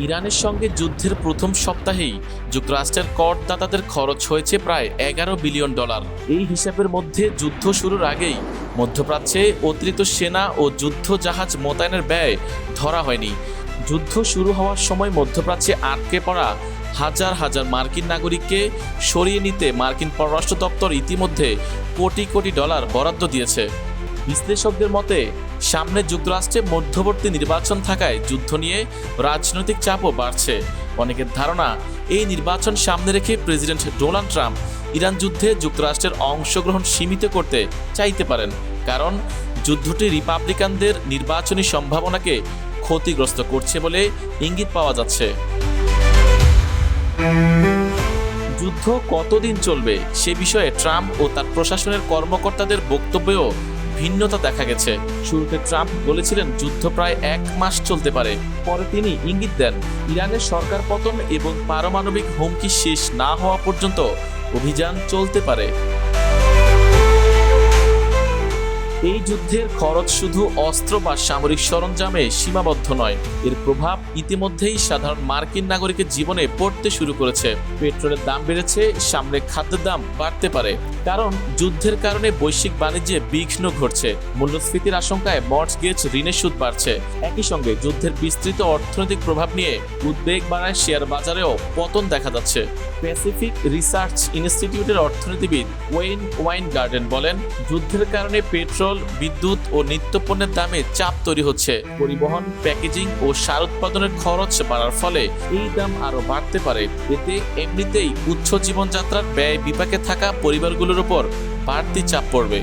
ইরানের সঙ্গে যুদ্ধের প্রথম সপ্তাহেই যুক্তরাষ্ট্রের করদাতাদের খরচ হয়েছে প্রায় $11 বিলিয়ন। এই হিসাবের মধ্যে যুদ্ধ শুরুর আগেই মধ্যপ্রাচ্যে অতিরিক্ত সেনা ও যুদ্ধ জাহাজ মোতায়েনের ব্যয় ধরা হয়নি। যুদ্ধ শুরু হওয়ার সময় মধ্যপ্রাচ্যে আটকে পড়া হাজার হাজার মার্কিন নাগরিককে সরিয়ে নিতে মার্কিন পররাষ্ট্র দপ্তর ইতিমধ্যে কোটি কোটি ডলার বরাদ্দ দিয়েছে। বিশ্লেষকদের মতে সামনে যুক্তরাষ্ট্রে মধ্যবর্তী নির্বাচন থাকায় যুদ্ধ নিয়ে রাজনৈতিক চাপও বাড়ছে। অনেকের ধারণা এই নির্বাচন সামনে রেখে প্রেসিডেন্ট ডোনাল্ড ট্রাম্প ইরান যুদ্ধে যুক্তরাষ্ট্রের অংশগ্রহণ সীমিত করতে চাইতে পারেন, কারণ যুদ্ধটি রিপাবলিকানদের নির্বাচনী সম্ভাবনাকে ক্ষতিগ্রস্ত করছে বলে ইঙ্গিত পাওয়া যাচ্ছে। যুদ্ধ কতদিন চলবে সে বিষয়ে ট্রাম্প ও তার প্রশাসনের কর্মকর্তাদের বক্তব্যেও ভিন্নতা দেখা গেছে। শুরুতে ট্রাম্প বলেছিলেন যুদ্ধ প্রায় 1 মাস চলতে পারে। পরে তিনি ইঙ্গিত দেন ইরানের সরকার পতন এবং পারমাণবিক হুমকি শেষ না হওয়া পর্যন্ত অভিযান চলতে পারে। এই যুদ্ধের খরচ শুধু অস্ত্র বা সামরিক সরঞ্জামে সীমাবদ্ধ নয়, এর প্রভাব ইতিমধ্যেই সাধারণ মার্কিন নাগরিকের জীবনে পড়তে শুরু করেছে। পেট্রোলের দাম বেড়েছে, সামনে খাদ্যের দাম বাড়তে পারে, কারণ যুদ্ধের কারণে বৈশ্বিক বাণিজ্যে বিঘ্ন ঘটছে। মূল্যস্ফীতির আশঙ্কায় মর্টগেজ ঋণের সুদ বাড়ছে। একই সঙ্গে যুদ্ধের বিস্তৃত অর্থনৈতিক প্রভাব নিয়ে উদ্বেগ বাড়ায় শেয়ার বাজারেও পতন দেখা যাচ্ছে। প্যাসিফিক রিসার্চ ইনস্টিটিউটের অর্থনীতিবিদ ওয়েইন ওয়াইনগার্ডেন বলেন, যুদ্ধের কারণে পেট্রোল, বিদ্যুৎ ও নিত্যপণ্যের দামে চাপ তৈরি হচ্ছে। পরিবহন, প্যাকেজিং ও সার উৎপাদনের খরচ বাড়ার ফলে এই দাম আরও বাড়তে পারে। এতে এমনিতেই উচ্চ জীবনযাত্রার ব্যয় বিপাকে থাকা পরিবারগুলোর উপর বাড়তি চাপ পড়বে।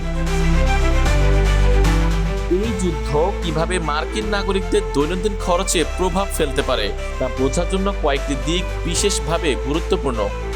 এই যুদ্ধ কিভাবে মার্কিন নাগরিকদের দৈনন্দিন খরচে প্রভাব ফেলতে পারে তা বোঝার জন্য কয়েকটি দিক বিশেষভাবে গুরুত্বপূর্ণ।